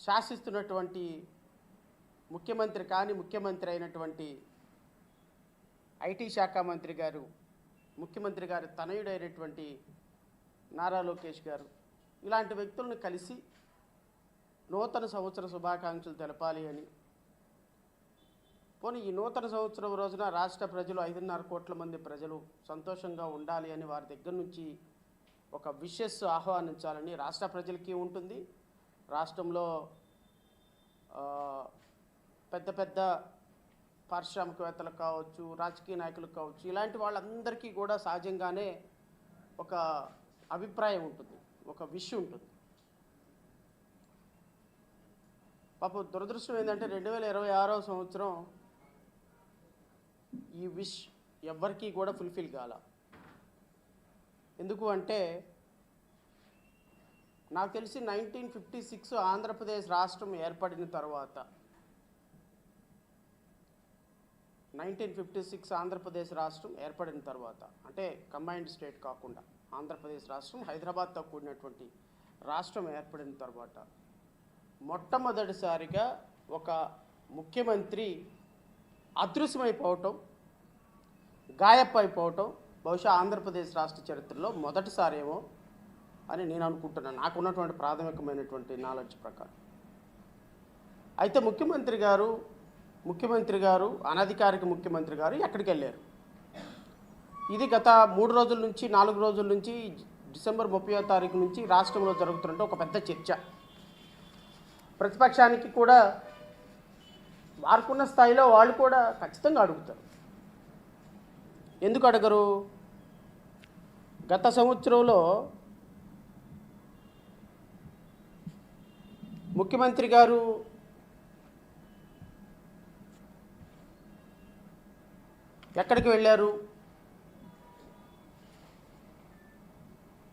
శాసిస్తున్నటువంటి ముఖ్యమంత్రి కాని ముఖ్యమంత్రి అయినటువంటి ఐటీ శాఖ మంత్రి గారు, ముఖ్యమంత్రి గారు తనయుడైనటువంటి నారా లోకేష్ గారు ఇలాంటి వ్యక్తులను కలిసి నూతన సంవత్సర శుభాకాంక్షలు తెలపాలి అని, పోనీ ఈ నూతన సంవత్సరం రోజున రాష్ట్ర ప్రజలు 5.5 కోట్ల మంది ప్రజలు సంతోషంగా ఉండాలి అని వారి దగ్గర నుంచి ఒక విషెస్ ఆహ్వానించాలని రాష్ట్ర ప్రజలకి ఉంటుంది. రాష్ట్రంలో పెద్ద పెద్ద పారిశ్రామికవేత్తలకు కావచ్చు, రాజకీయ నాయకులకు కావచ్చు, ఇలాంటి వాళ్ళందరికీ కూడా సహజంగానే ఒక అభిప్రాయం ఉంటుంది, ఒక విష్ ఉంటుంది. పాపం దురదృష్టం ఏంటంటే 2026వ సంవత్సరం ఈ విష్ ఎవ్వరికీ కూడా ఫుల్ఫిల్ కాల. ఎందుకు అంటే నాకు తెలిసి 1956 ఆంధ్రప్రదేశ్ రాష్ట్రం ఏర్పడిన తర్వాత 1956 ఆంధ్రప్రదేశ్ రాష్ట్రం ఏర్పడిన తర్వాత అంటే కంబైన్డ్ స్టేట్ కాకుండా ఆంధ్రప్రదేశ్ రాష్ట్రం హైదరాబాద్తో కూడినటువంటి రాష్ట్రం ఏర్పడిన తర్వాత మొట్టమొదటిసారిగా ఒక ముఖ్యమంత్రి అదృశ్యమైపోవటం, గాయపైపోవటం బహుశా ఆంధ్రప్రదేశ్ రాష్ట్ర చరిత్రలో మొదటిసారేమో అని నేను అనుకుంటున్నాను, నాకున్నటువంటి ప్రాథమికమైనటువంటి నాలెడ్జ్ ప్రకారం. అయితే ముఖ్యమంత్రి గారు అనధికారిక ముఖ్యమంత్రి గారు ఎక్కడికి వెళ్ళారు? ఇది గత 3 రోజుల నుంచి 4 రోజుల నుంచి డిసెంబర్ 30వ తారీఖు నుంచి రాష్ట్రంలో జరుగుతున్నట్టు ఒక పెద్ద చర్చ. ప్రతిపక్షానికి కూడా వారుకున్న స్థాయిలో వాళ్ళు కూడా ఖచ్చితంగా అడుగుతారు. ఎందుకు అడగరు? గత సంవత్సరంలో ముఖ్యమంత్రి గారు ఎక్కడికి వెళ్ళారు?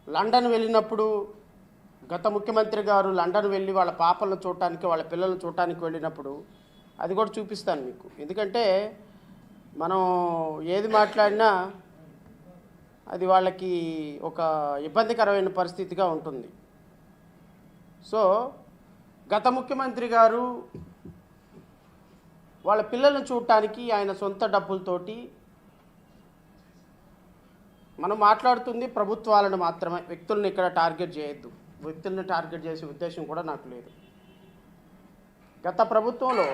లండన్ వెళ్ళినప్పుడు గత ముఖ్యమంత్రి గారు లండన్ వెళ్ళి వాళ్ళ పాపలను చూడటానికి, వాళ్ళ పిల్లలను చూడటానికి వెళ్ళినప్పుడు అది కూడా చూపిస్తాను మీకు. ఎందుకంటే మనం ఏది మాట్లాడినా అది వాళ్ళకి ఒక ఇబ్బందికరమైన పరిస్థితిగా ఉంటుంది. సో గత ముఖ్యమంత్రి గారు వాళ్ళ పిల్లలను చూడటానికి ఆయన సొంత డబ్బులతోటి, మనం మాట్లాడుతుంది ప్రభుత్వాలను మాత్రమే, వ్యక్తులను ఇక్కడ టార్గెట్ చేయొద్దు, వ్యక్తులను టార్గెట్ చేసే ఉద్దేశం కూడా నాకు లేదు. గత ప్రభుత్వంలో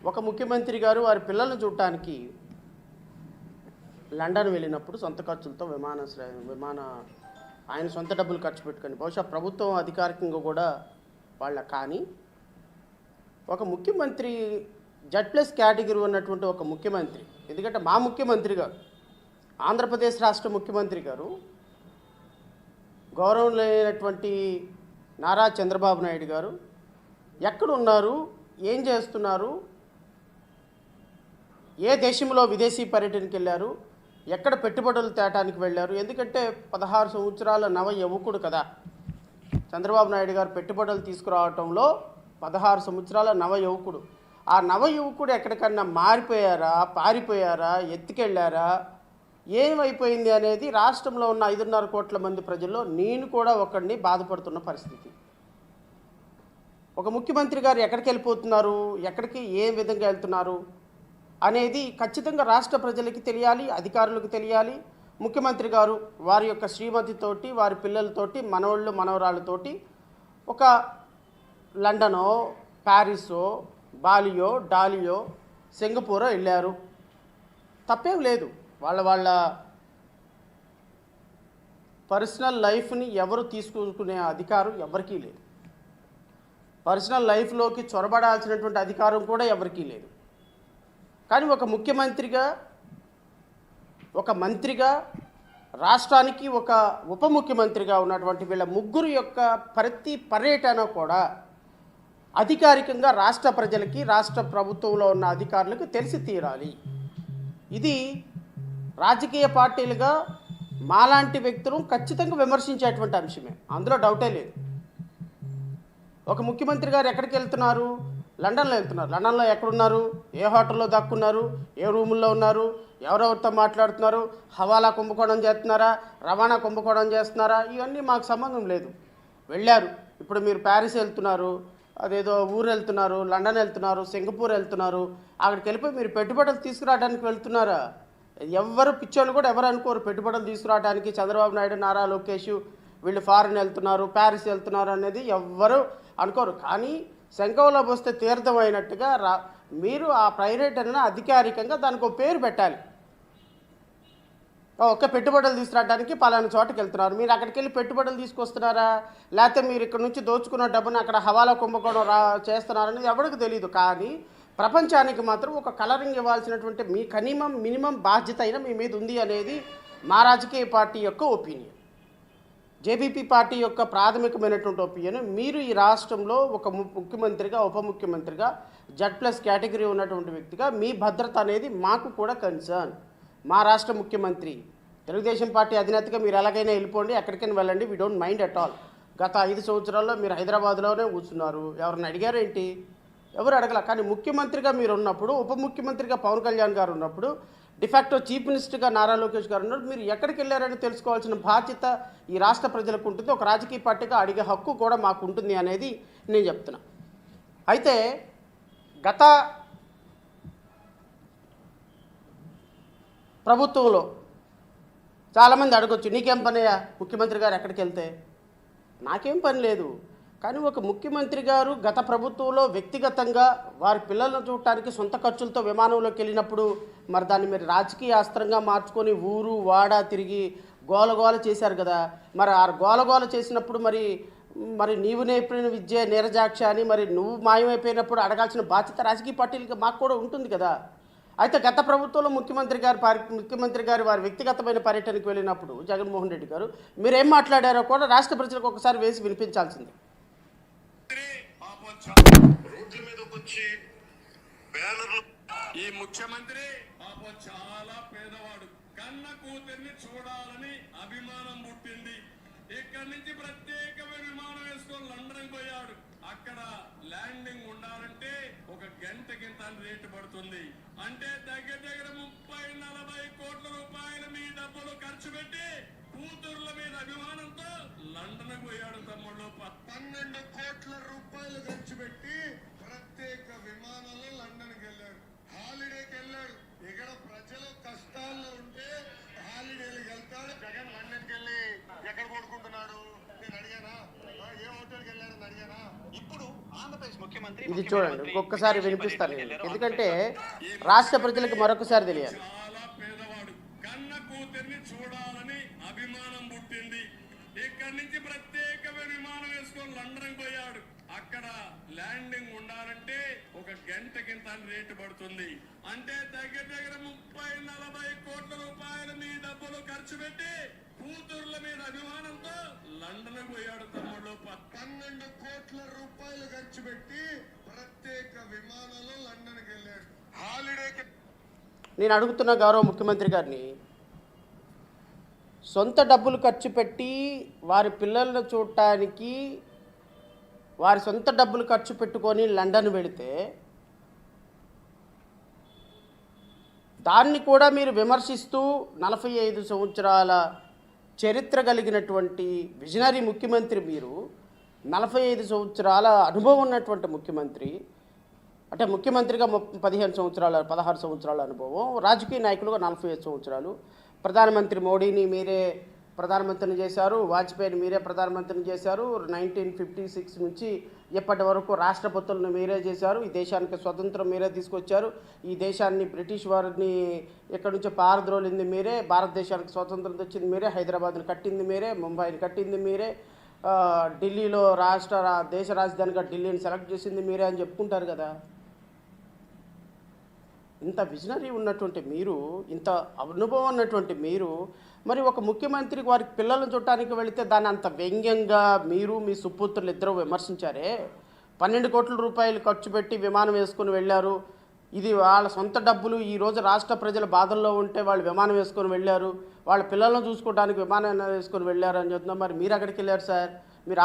ఒక ముఖ్యమంత్రి గారు వారి పిల్లలను చూడటానికి లండన్ వెళ్ళినప్పుడు సొంత ఖర్చులతో ఆయన సొంత డబ్బులు ఖర్చు పెట్టుకొని, బహుశా ప్రభుత్వం అధికారికంగా కూడా కానీ ఒక ముఖ్యమంత్రి Z+ కేటగిరీ ఉన్నటువంటి ఒక ముఖ్యమంత్రి, ఎందుకంటే మా ముఖ్యమంత్రి గారు ఆంధ్రప్రదేశ్ రాష్ట్ర ముఖ్యమంత్రి గారు గౌరవనీయులైనటువంటి నారా చంద్రబాబు నాయుడు గారు ఎక్కడున్నారు, ఏం చేస్తున్నారు, ఏ దేశంలో విదేశీ పర్యటనకి వెళ్ళారు, ఎక్కడ పెట్టుబడులు తేటానికి వెళ్ళారు? ఎందుకంటే 16 సంవత్సరాల నవ యువకుడు కదా చంద్రబాబు నాయుడు గారు. పెట్టుబడులు తీసుకురావటంలో 16 సంవత్సరాల నవ యువకుడు. ఆ నవ యువకుడు ఎక్కడికన్నా మారిపోయారా, పారిపోయారా, ఎత్తుకెళ్ళారా, ఏమైపోయింది అనేది రాష్ట్రంలో ఉన్న 5.5 కోట్ల మంది ప్రజల్లో నేను కూడా ఒకడిని బాధపడుతున్న పరిస్థితి. ఒక ముఖ్యమంత్రి గారు ఎక్కడికి వెళ్ళిపోతున్నారు, ఎక్కడికి ఏ విధంగా వెళ్తున్నారు అనేది ఖచ్చితంగా రాష్ట్ర ప్రజలకి తెలియాలి, అధికారులకు తెలియాలి. ముఖ్యమంత్రి గారు వారి యొక్క శ్రీమతితోటి, వారి పిల్లలతోటి, మనవళ్ళు మనవరాళ్ళతోటి ఒక లండనో, ప్యారిసో, బాలియో, డాలియో, సింగపూరో వెళ్ళారు. తప్పేం లేదు. వాళ్ళ పర్సనల్ లైఫ్ని ఎవరు తీసుకునే అధికారం ఎవరికీ లేదు. పర్సనల్ లైఫ్లోకి చొరబడాల్సినటువంటి అధికారం కూడా ఎవరికీ లేదు. కానీ ఒక ముఖ్యమంత్రిగా, ఒక మంత్రిగా, రాష్ట్రానికి ఒక ఉప ముఖ్యమంత్రిగా ఉన్నటువంటి వీళ్ళ ముగ్గురు యొక్క ప్రతి పర్యటన కూడా అధికారికంగా రాష్ట్ర ప్రజలకి, రాష్ట్ర ప్రభుత్వంలో ఉన్న అధికారులకు తెలిసి తీరాలి. ఇది రాజకీయ పార్టీలుగా మాలాంటి వ్యక్తులు ఖచ్చితంగా విమర్శించేటువంటి అంశమే, అందులో డౌటే లేదు. ఒక ముఖ్యమంత్రి గారు ఎక్కడికి వెళ్తున్నారు, లండన్లో వెళ్తున్నారు. లండన్లో ఎక్కడున్నారు, ఏ హోటల్లో దక్కున్నారు, ఏ రూముల్లో ఉన్నారు, ఎవరెవరితో మాట్లాడుతున్నారు, హవాలా కుంభకోణం చేస్తున్నారా, రవాణా కుంభకోణం చేస్తున్నారా, ఇవన్నీ మాకు సంబంధం లేదు. వెళ్ళారు. ఇప్పుడు మీరు ప్యారిస్ వెళ్తున్నారు, అదేదో ఊరు వెళ్తున్నారు, లండన్ వెళ్తున్నారు, సింగపూర్ వెళ్తున్నారు. అక్కడికి వెళ్ళిపోయి మీరు పెట్టుబడులు తీసుకురావడానికి వెళ్తున్నారా? ఎవరు పిచ్చోళ్ళు కూడా ఎవరు అనుకోరు పెట్టుబడులు తీసుకురావడానికి చంద్రబాబు నాయుడు, నారా లోకేష్ వీళ్ళు ఫారెన్ వెళ్తున్నారు, ప్యారిస్ వెళ్తున్నారు అనేది ఎవ్వరు అనుకోరు. కానీ శంఖంలో పోస్తే తీర్థం అయినట్టుగా మీరు ఆ పర్యటన అధికారికంగా దానికి ఒక పేరు పెట్టాలి. ఒక్క పెట్టుబడులు తీసుకురావడానికి పలానా చోటకి వెళ్తున్నారు, మీరు అక్కడికి వెళ్ళి పెట్టుబడులు తీసుకొస్తున్నారా, లేకపోతే మీరు ఇక్కడ నుంచి దోచుకున్న డబ్బును అక్కడ హవాలా కుంభకోణం చేస్తున్నారనేది ఎవరికి తెలియదు. కానీ ప్రపంచానికి మాత్రం ఒక కలరింగ్ ఇవ్వాల్సినటువంటి మీ మినిమం బాధ్యత అయినా మీ మీద ఉంది అనేది మా రాజకీయ పార్టీ యొక్క ఒపీనియన్, జేబీపీ పార్టీ యొక్క ప్రాథమికమైనటువంటి ఒపీనియన్. మీరు ఈ రాష్ట్రంలో ఒక ముఖ్యమంత్రిగా, ఉప ముఖ్యమంత్రిగా, Z+ కేటగిరీ ఉన్నటువంటి వ్యక్తిగా మీ భద్రత అనేది మాకు కూడా కన్సర్న్. మా రాష్ట్ర ముఖ్యమంత్రి తెలుగుదేశం పార్టీ అధినేతగా మీరు ఎలాగైనా వెళ్ళిపోండి, ఎక్కడికైనా వెళ్ళండి, we don't mind at all. గత 5 సంవత్సరాల్లో మీరు హైదరాబాద్లోనే కూర్చున్నారు, ఎవరిని అడిగారేంటి? ఎవరు అడగల. కానీ ముఖ్యమంత్రిగా మీరు ఉన్నప్పుడు, ఉప ముఖ్యమంత్రిగా పవన్ కళ్యాణ్ గారు ఉన్నప్పుడు, డిఫాక్టో చీఫ్ మినిస్టర్గా నారా లోకేష్ గారు ఉన్నప్పుడు మీరు ఎక్కడికి వెళ్ళారని తెలుసుకోవాల్సిన బాధ్యత ఈ రాష్ట్ర ప్రజలకు ఉంటుంది. ఒక రాజకీయ పార్టీగా అడిగే హక్కు కూడా మాకు ఉంటుంది అనేది నేను చెప్తున్నా. అయితే గత ప్రభుత్వంలో చాలామంది అడగొచ్చు, నీకేం పనియా ముఖ్యమంత్రి గారు ఎక్కడికి వెళ్తే? నాకేం పని లేదు. కానీ ఒక ముఖ్యమంత్రి గారు గత ప్రభుత్వంలో వ్యక్తిగతంగా వారి పిల్లలను చూడటానికి సొంత ఖర్చులతో విమానంలోకి వెళ్ళినప్పుడు మరి దాన్ని మీరు రాజకీయ అస్త్రంగా మార్చుకొని ఊరు వాడ తిరిగి గోలగోల చేశారు కదా. మరి ఆ గోలగోల చేసినప్పుడు మరి నీవు నేర్పిన విద్య నీరజాక్ష అని మరి నువ్వు మాయమైపోయినప్పుడు అడగాల్సిన బాధ్యత రాజకీయ పార్టీలకి మాకు కూడా ఉంటుంది కదా. అయితే గత ప్రభుత్వంలో ముఖ్యమంత్రి గారు వారి వ్యక్తిగతమైన పర్యటనకు వెళ్ళినప్పుడు జగన్మోహన్ రెడ్డి గారు మీరేం మాట్లాడారో కూడా రాష్ట్ర ప్రజలకు ఒకసారి వేసి వినిపించాల్సింది. రోడ్ల మీదకి వచ్చి బ్యానర్లు, ఈ ముఖ్యమంత్రి పాపం చాలా పేదవాడు, కన్న కూతుర్ని చూడాలని అభిమానం పుట్టింది. ఇక్కడి నుంచి ప్రత్యేకమైన విమానం వేసుకొని లండన్ పోయాడు. అక్కడ ల్యాండింగ్ ఉండాలంటే ఒక గంటకింత రేటు పడుతుంది. అంటే దగ్గర 30-40 కోట్ల రూపాయలు మీ డబ్బులు ఖర్చు పెట్టి కూతుర్ల మీద అభిమానంతో లండన్ పోయాడు తమ్ముళ్ళు. 12 కోట్ల రూపాయలు ఖర్చు పెట్టి ప్రత్యేక విమానంలో లండన్కి వెళ్ళాడు, హాలిడేకి వెళ్ళాడు. ఇక్కడ ప్రజలు కష్టాల్లో ఉంటే హాలిడేలకు వెళ్తాడు. జగన్ లండన్కి వెళ్ళి ఎక్కడ పడుకుంటున్నాడు నేను అడిగానా? ఏ హోటల్కి వెళ్ళారని అడిగానా? ఇప్పుడు ఆంధ్రప్రదేశ్ ముఖ్యమంత్రి ఇది చూడండి, ఇంకొకసారి వినిపిస్తాను, ఎందుకంటే రాష్ట్ర ప్రజలకు మరొకసారి తెలియాలి. చాలా పేదవాడు, కన్న కూతుర్ని చూడాలని అభిమానం పుట్టింది. ఇక్కడి నుంచి ప్రత్యేకమైన విమానం వేసుకొని లండన్ పోయాడు. అక్కడ ల్యాండింగ్ ఉండాలంటే ఒక గంటకింత రేటు పడుతుంది. అంటే దగ్గర 30-40 కోట్ల రూపాయలు మీ డబ్బులు ఖర్చు పెట్టి కూతుర్ల మీద అభిమానంతో లండన్ పోయాడు తమ్ముళ్ళు. 12 కోట్ల రూపాయలు ఖర్చు పెట్టి ప్రత్యేక విమానంలో లండన్కి వెళ్ళాడు, హాలిడేకి. నేను అడుగుతున్న గౌరవ ముఖ్యమంత్రి గారిని, సొంత డబ్బులు ఖర్చు పెట్టి వారి పిల్లలను చూడటానికి వారి సొంత డబ్బులు ఖర్చు పెట్టుకొని లండన్ వెళితే దాన్ని కూడా మీరు విమర్శిస్తూ 45 సంవత్సరాల చరిత్ర కలిగినటువంటి విజనరీ ముఖ్యమంత్రి మీరు, 45 సంవత్సరాల అనుభవం ఉన్నటువంటి ముఖ్యమంత్రి, అంటే ముఖ్యమంత్రిగా 16 సంవత్సరాల అనుభవం, రాజకీయ నాయకులుగా 45 సంవత్సరాలు, ప్రధానమంత్రి మోడీని మీరే ప్రధానమంత్రిని చేశారు, వాజ్పేయిని మీరే ప్రధానమంత్రిని చేశారు, 1956 నుంచి ఇప్పటి వరకు రాష్ట్రపతులను మీరే చేశారు, ఈ దేశానికి స్వతంత్రం మీరే తీసుకొచ్చారు, ఈ దేశాన్ని బ్రిటిష్ వారిని ఇక్కడి నుంచి పారద్రోలింది మీరే, భారతదేశానికి స్వతంత్రం తెచ్చింది మీరే, హైదరాబాద్ని కట్టింది మీరే, ముంబైని కట్టింది మీరే, ఢిల్లీలో దేశ రాజధానిగా ఢిల్లీని సెలెక్ట్ చేసింది మీరే అని చెప్పుకుంటారు కదా. ఇంత విజనరీ ఉన్నటువంటి మీరు, ఇంత అనుభవం ఉన్నటువంటి మీరు, మరి ఒక ముఖ్యమంత్రి వారి పిల్లలను చూడటానికి వెళితే దాన్ని అంత వ్యంగ్యంగా మీరు మీ సుపుత్రులు ఇద్దరు విమర్శించారే. 12 కోట్ల రూపాయలు ఖర్చు పెట్టి విమానం వేసుకొని వెళ్ళారు, ఇది వాళ్ళ సొంత డబ్బులు. ఈరోజు రాష్ట్ర ప్రజల బాధల్లో ఉంటే వాళ్ళు విమానం వేసుకొని వెళ్ళారు, వాళ్ళ పిల్లలను చూసుకోవడానికి విమానం వేసుకొని వెళ్ళారు అని చెప్తున్నారు. మరి మీరు అక్కడికి వెళ్ళారు సార్, మీరు